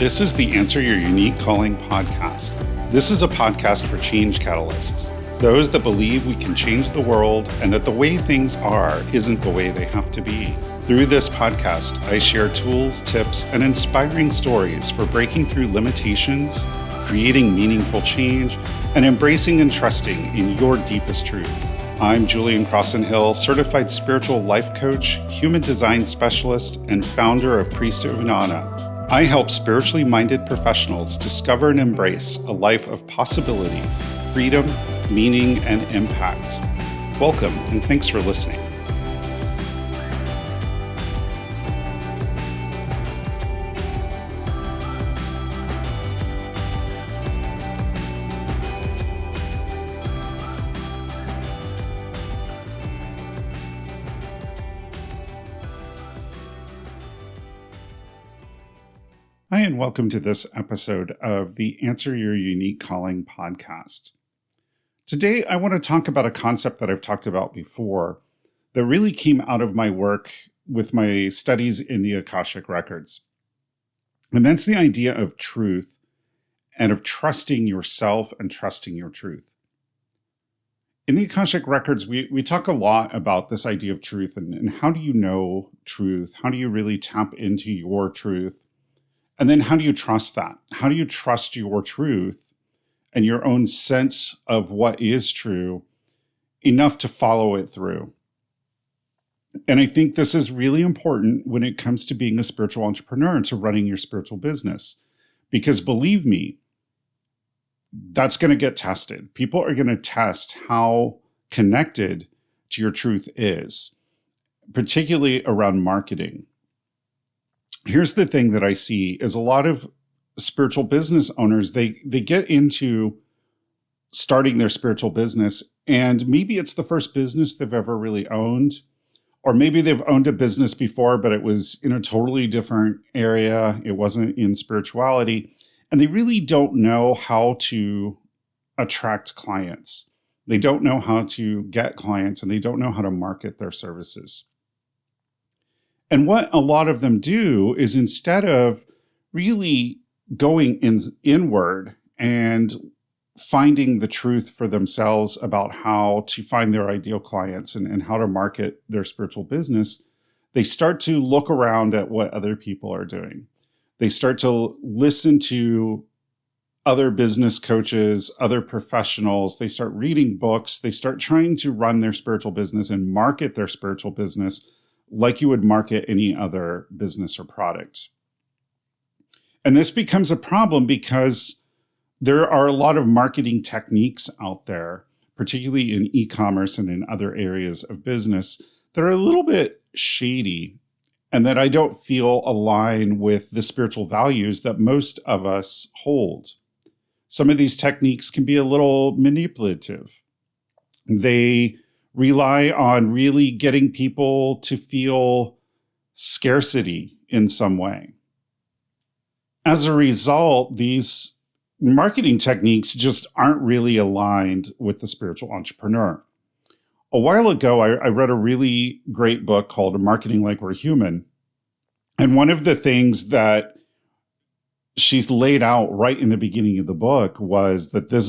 This is the Answer Your Unique Calling podcast. This is a podcast for change catalysts, those that believe we can change the world and that the way things are isn't the way they have to be. Through this podcast, I share tools, tips, and inspiring stories for breaking through limitations, creating meaningful change, and embracing and trusting in your deepest truth. I'm Julian Crosson-Hill, certified spiritual life coach, human design specialist, and founder of Priest of Inanna. I help spiritually minded professionals discover and embrace a life of possibility, freedom, meaning, and impact. Welcome, and thanks for listening. Hi, and welcome to this episode of the Answer Your Unique Calling podcast. Today, I want to talk about a concept that I've talked about before that really came out of my work with my studies in the Akashic Records. And that's the idea of truth and of trusting yourself and trusting your truth. In the Akashic Records, we talk a lot about this idea of truth and how do you know truth? How do you really tap into your truth? And then how do you trust that? How do you trust your truth and your own sense of what is true enough to follow it through? And I think this is really important when it comes to being a spiritual entrepreneur and to running your spiritual business. Because believe me, that's going to get tested. People are going to test how connected to your truth is, particularly around marketing. Here's the thing that I see is a lot of spiritual business owners, they get into starting their spiritual business, and maybe it's the first business they've ever really owned, or maybe they've owned a business before, but it was in a totally different area. It wasn't in spirituality, and they really don't know how to attract clients. They don't know how to get clients, and they don't know how to market their services. And what a lot of them do is instead of really going inward and finding the truth for themselves about how to find their ideal clients and how to market their spiritual business, they start to look around at what other people are doing. They start to listen to other business coaches, other professionals. They start reading books. They start trying to run their spiritual business and market their spiritual business like you would market any other business or product. And this becomes a problem because there are a lot of marketing techniques out there, particularly in e-commerce and in other areas of business, that are a little bit shady and that I don't feel align with the spiritual values that most of us hold. Some of these techniques can be a little manipulative. They rely on really getting people to feel scarcity in some way. As a result, these marketing techniques just aren't really aligned with the spiritual entrepreneur. A while ago, I read a really great book called Marketing Like We're Human. And one of the things that she's laid out right in the beginning of the book was that this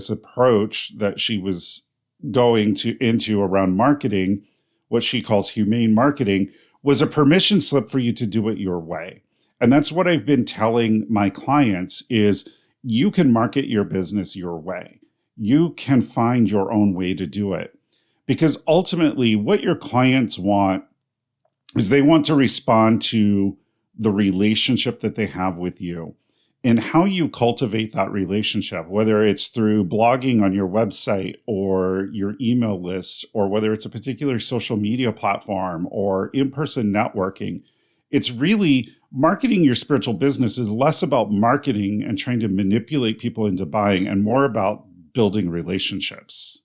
approach that she was going into around marketing, what she calls humane marketing, was a permission slip for you to do it your way. And that's what I've been telling my clients is you can market your business your way. You can find your own way to do it. Because ultimately what your clients want is they want to respond to the relationship that they have with you and how you cultivate that relationship, whether it's through blogging on your website or your email list, or whether it's a particular social media platform or in-person networking. It's really marketing your spiritual business is less about marketing and trying to manipulate people into buying and more about building relationships.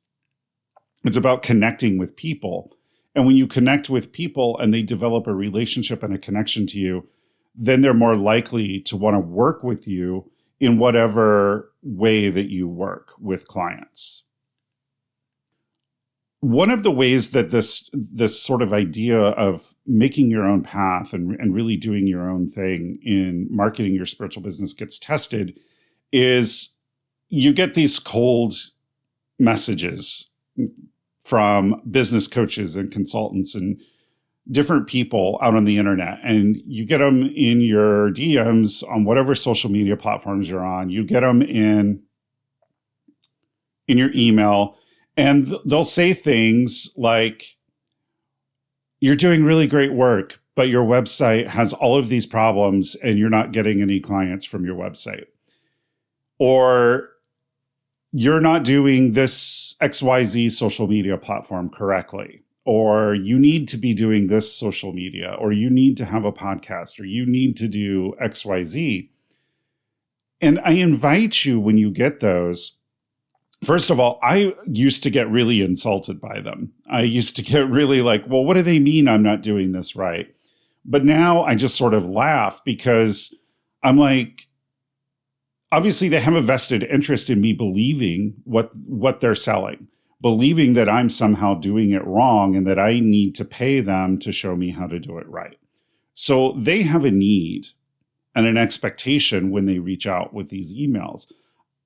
It's about connecting with people. And when you connect with people and they develop a relationship and a connection to you, then they're more likely to want to work with you in whatever way that you work with clients. one of the ways that this sort of idea of making your own path and really doing your own thing in marketing your spiritual business gets tested is you get these cold messages from business coaches and consultants and different people out on the internet, and you get them in your DMs on whatever social media platforms you're on. You get them in your email, and they'll say things like, you're doing really great work, but your website has all of these problems and you're not getting any clients from your website. Or you're not doing this XYZ social media platform correctly. Or you need to be doing this social media, or you need to have a podcast, or you need to do XYZ. And I invite you, when you get those, first of all, I used to get really insulted by them. I used to get really like, well, what do they mean I'm not doing this right? But now I just sort of laugh because I'm like, obviously they have a vested interest in me believing what they're selling, believing that I'm somehow doing it wrong and that I need to pay them to show me how to do it right. So they have a need and an expectation when they reach out with these emails.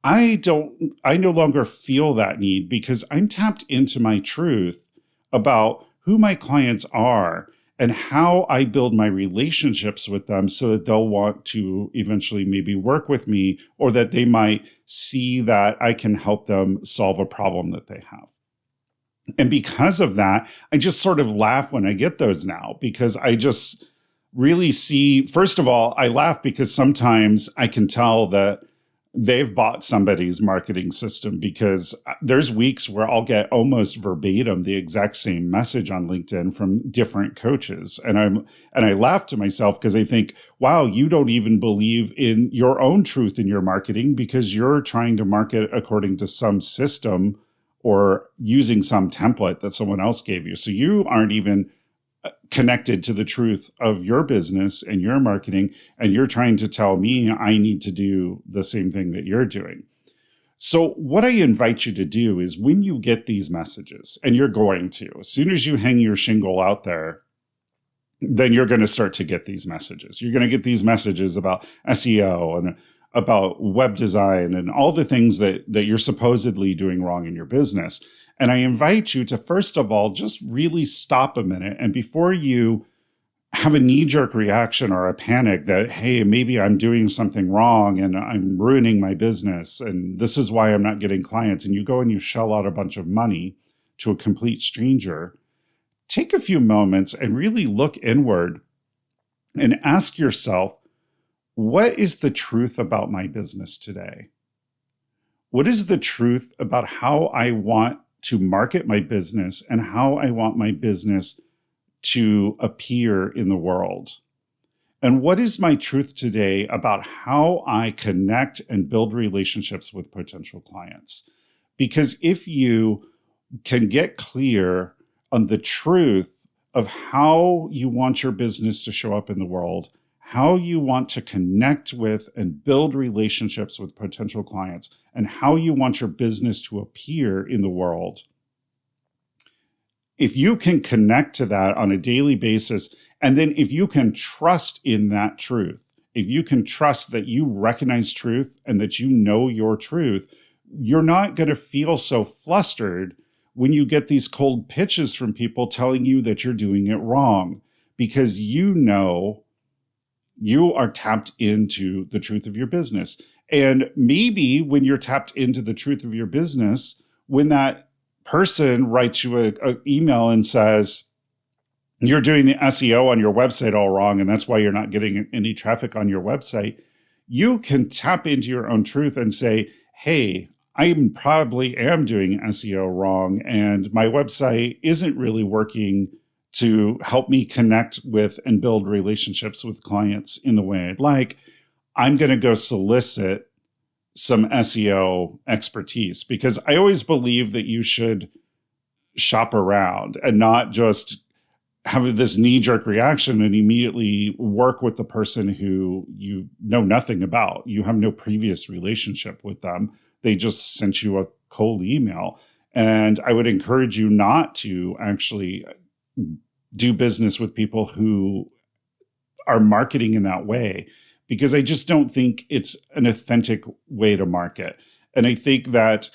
I no longer feel that need because I'm tapped into my truth about who my clients are and how I build my relationships with them so that they'll want to eventually maybe work with me, or that they might see that I can help them solve a problem that they have. And because of that, I just sort of laugh when I get those now, because I just really see, first of all, I laugh because sometimes I can tell that they've bought somebody's marketing system, because there's weeks where I'll get almost verbatim the exact same message on LinkedIn from different coaches. And I laugh to myself because I think, wow, you don't even believe in your own truth in your marketing because you're trying to market according to some system or using some template that someone else gave you. So you aren't even connected to the truth of your business and your marketing, and you're trying to tell me I need to do the same thing that you're doing. So what I invite you to do is, when you get these messages, and you're going to, as soon as you hang your shingle out there, then you're going to start to get these messages. You're going to get these messages about SEO and about web design and all the things that you're supposedly doing wrong in your business. And I invite you to, first of all, just really stop a minute. And before you have a knee-jerk reaction or a panic that, hey, maybe I'm doing something wrong and I'm ruining my business and this is why I'm not getting clients, and you go and you shell out a bunch of money to a complete stranger, take a few moments and really look inward and ask yourself, what is the truth about my business today? What is the truth about how I want to market my business and how I want my business to appear in the world? And what is my truth today about how I connect and build relationships with potential clients? Because if you can get clear on the truth of how you want your business to show up in the world, how you want to connect with and build relationships with potential clients, and how you want your business to appear in the world, if you can connect to that on a daily basis, and then if you can trust in that truth, if you can trust that you recognize truth and that you know your truth, you're not going to feel so flustered when you get these cold pitches from people telling you that you're doing it wrong, because you know you are tapped into the truth of your business. And maybe when you're tapped into the truth of your business, when that person writes you an email and says, you're doing the SEO on your website all wrong, and that's why you're not getting any traffic on your website, you can tap into your own truth and say, hey, I probably am doing SEO wrong, and my website isn't really working to help me connect with and build relationships with clients in the way I'd like. I'm going to go solicit some SEO expertise, because I always believe that you should shop around and not just have this knee-jerk reaction and immediately work with the person who you know nothing about. You have no previous relationship with them. They just sent you a cold email. And I would encourage you not to actually do business with people who are marketing in that way, because I just don't think it's an authentic way to market. And I think that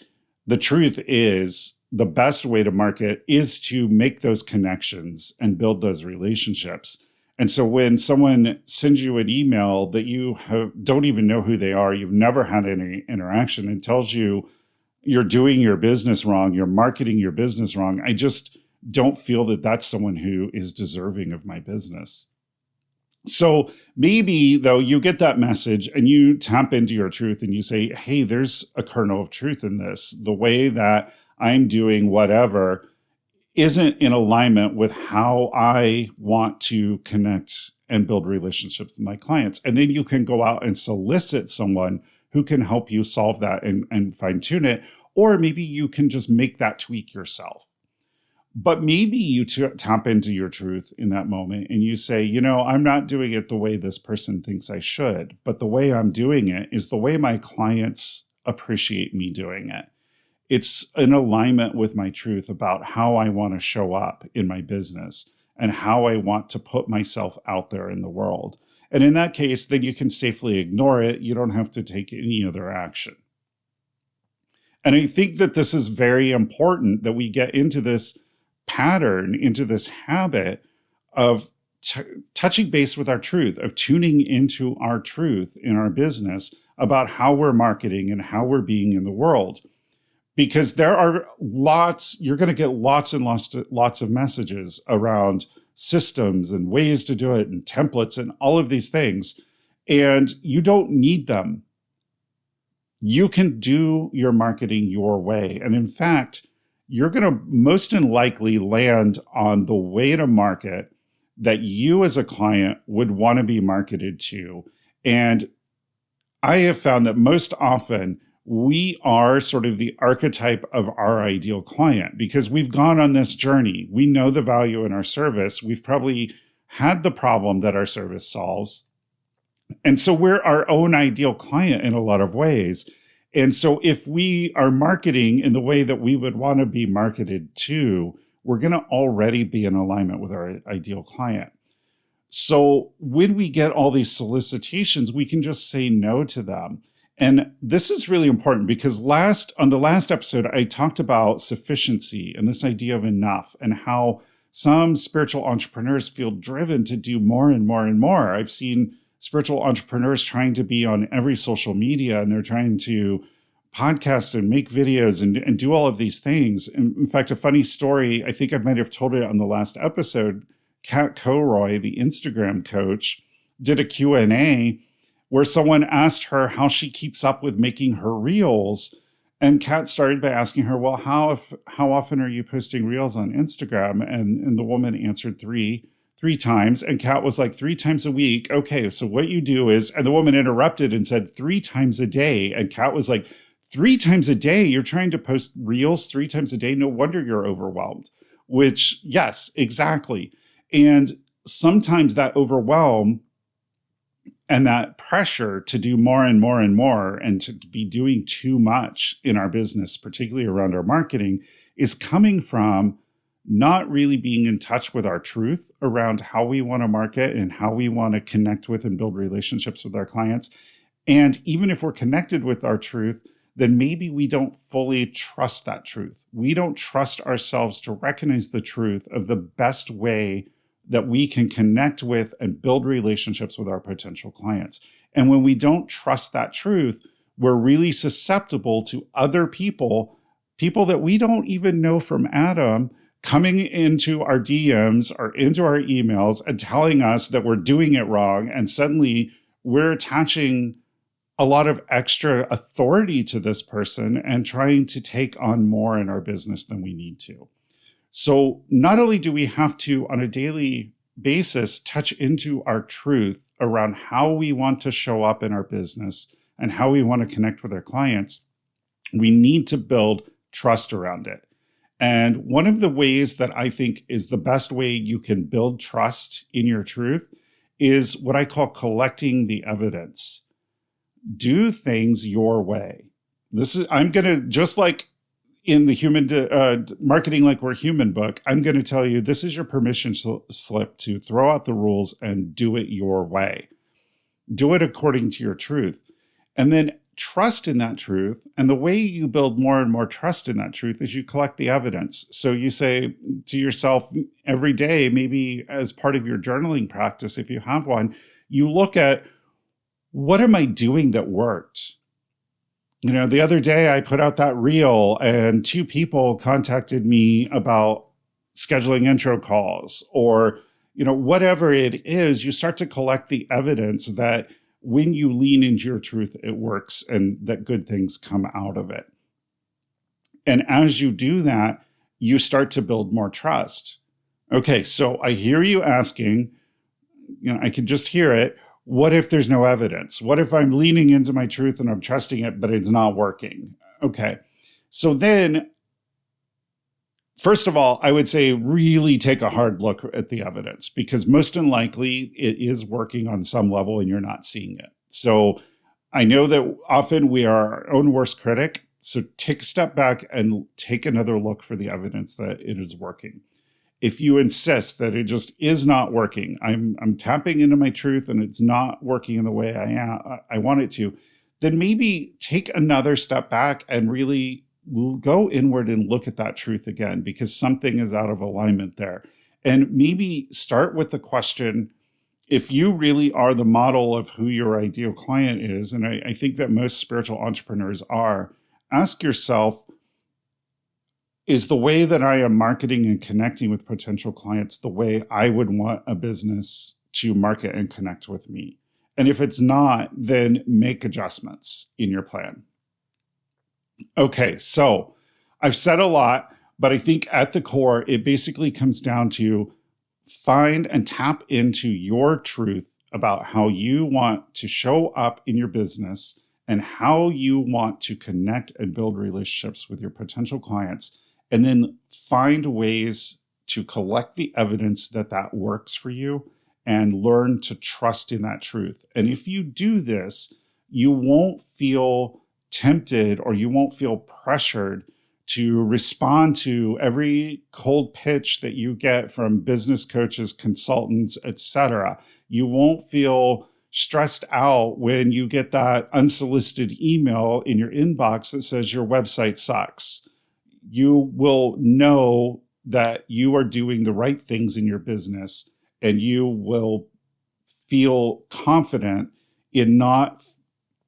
the truth is the best way to market is to make those connections and build those relationships. And so when someone sends you an email that don't even know who they are, you've never had any interaction, and tells you you're doing your business wrong, you're marketing your business wrong, I just don't feel that that's someone who is deserving of my business. So maybe, though, you get that message and you tap into your truth and you say, hey, there's a kernel of truth in this. The way that I'm doing whatever isn't in alignment with how I want to connect and build relationships with my clients. And then you can go out and solicit someone who can help you solve that and fine tune it. Or maybe you can just make that tweak yourself. But maybe you tap into your truth in that moment and you say, I'm not doing it the way this person thinks I should, but the way I'm doing it is the way my clients appreciate me doing it. It's in alignment with my truth about how I want to show up in my business and how I want to put myself out there in the world. And in that case, then you can safely ignore it. You don't have to take any other action. And I think that this is very important, that we get into this pattern, into this habit of touching base with our truth, of tuning into our truth in our business about how we're marketing and how we're being in the world. Because there are you're going to get lots and lots of messages around systems and ways to do it and templates and all of these things. And you don't need them. You can do your marketing your way. And in fact, you're going to most likely land on the way to market that you as a client would want to be marketed to. And I have found that most often we are sort of the archetype of our ideal client, because we've gone on this journey. We know the value in our service. We've probably had the problem that our service solves. And so we're our own ideal client in a lot of ways. And so if we are marketing in the way that we would want to be marketed to, we're going to already be in alignment with our ideal client. So when we get all these solicitations, we can just say no to them. And this is really important because on the last episode, I talked about sufficiency and this idea of enough, and how some spiritual entrepreneurs feel driven to do more and more and more. I've seen spiritual entrepreneurs trying to be on every social media, and they're trying to podcast and make videos and do all of these things. In fact, a funny story, I think I might have told it on the last episode, Kat Coroy, the Instagram coach, did a Q&A where someone asked her how she keeps up with making her reels. And Kat started by asking her, well, how often are you posting reels on Instagram? And the woman answered three times. And Kat was like, 3 times a week. Okay, so what you do is, and the woman interrupted and said 3 times a day. And Kat was like, 3 times a day? You're trying to post reels 3 times a day? No wonder you're overwhelmed. Which, yes, exactly. And sometimes that overwhelm and that pressure to do more and more and more, and to be doing too much in our business, particularly around our marketing, is coming from not really being in touch with our truth around how we want to market and how we want to connect with and build relationships with our clients. And even if we're connected with our truth, then maybe we don't fully trust that truth. We don't trust ourselves to recognize the truth of the best way that we can connect with and build relationships with our potential clients. And when we don't trust that truth, we're really susceptible to other people that we don't even know from Adam, coming into our DMs or into our emails and telling us that we're doing it wrong. And suddenly we're attaching a lot of extra authority to this person and trying to take on more in our business than we need to. So not only do we have to, on a daily basis, touch into our truth around how we want to show up in our business and how we want to connect with our clients, we need to build trust around it. And one of the ways that I think is the best way you can build trust in your truth is what I call collecting the evidence. Do things your way. I'm going to, just like in the human marketing like we're human book, I'm going to tell you this is your permission slip to throw out the rules and do it your way. Do it according to your truth. And then trust in that truth. And the way you build more and more trust in that truth is you collect the evidence. So you say to yourself every day, maybe as part of your journaling practice, if you have one, you look at, what am I doing that worked? The other day I put out that reel and 2 people contacted me about scheduling intro calls, or, whatever it is. You start to collect the evidence that when you lean into your truth, it works and that good things come out of it. And as you do that, you start to build more trust. Okay, so I hear you asking, I can just hear it. What if there's no evidence? What if I'm leaning into my truth and I'm trusting it, but it's not working? Okay, so then, first of all, I would say really take a hard look at the evidence, because most likely it is working on some level and you're not seeing it. So I know that often we are our own worst critic. So take a step back and take another look for the evidence that it is working. If you insist that it just is not working, I'm tapping into my truth and it's not working in the way I want it to, then maybe take another step back and really go inward and look at that truth again, because something is out of alignment there. And maybe start with the question, if you really are the model of who your ideal client is, and I think that most spiritual entrepreneurs are, ask yourself, is the way that I am marketing and connecting with potential clients the way I would want a business to market and connect with me? And if it's not, then make adjustments in your plan. Okay, so I've said a lot, but I think at the core, it basically comes down to find and tap into your truth about how you want to show up in your business and how you want to connect and build relationships with your potential clients. And then find ways to collect the evidence that works for you and learn to trust in that truth. And if you do this, you won't feel tempted or you won't feel pressured to respond to every cold pitch that you get from business coaches, consultants, etc. You won't feel stressed out when you get that unsolicited email in your inbox that says your website sucks. You will know that you are doing the right things in your business, and you will feel confident in not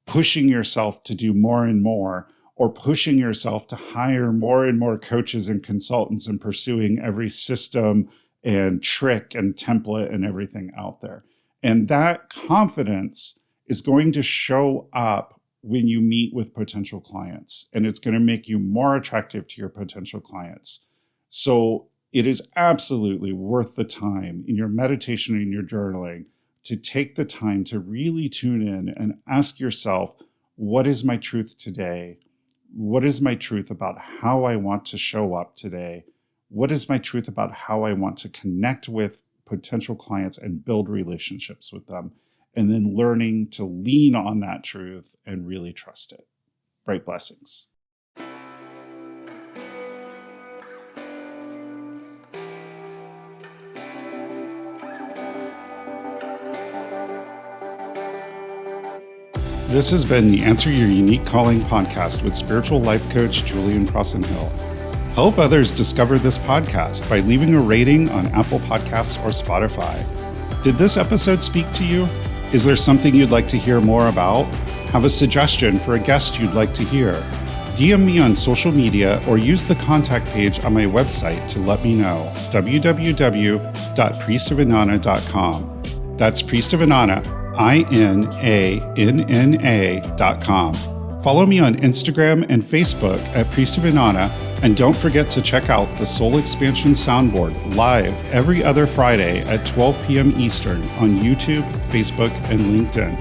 pushing yourself to do more and more, or pushing yourself to hire more and more coaches and consultants and pursuing every system and trick and template and everything out there. And that confidence is going to show up when you meet with potential clients, and it's going to make you more attractive to your potential clients. So it is absolutely worth the time in your meditation and your journaling to take the time to really tune in and ask yourself, what is my truth today? What is my truth about how I want to show up today? What is my truth about how I want to connect with potential clients and build relationships with them? And then learning to lean on that truth and really trust it. Bright blessings. This has been the Answer Your Unique Calling podcast with spiritual life coach Julian Crosson-Hill. Help others discover this podcast by leaving a rating on Apple Podcasts or Spotify. Did this episode speak to you? Is there something you'd like to hear more about? Have a suggestion for a guest you'd like to hear? DM me on social media or use the contact page on my website to let me know. www.priestofannana.com. That's Priest of Annana, INANNA.com. Follow me on Instagram and Facebook at Priest of Annana, and don't forget to check out the Soul Expansion Soundboard live every other Friday at 12 p.m. Eastern on YouTube, Facebook, and LinkedIn.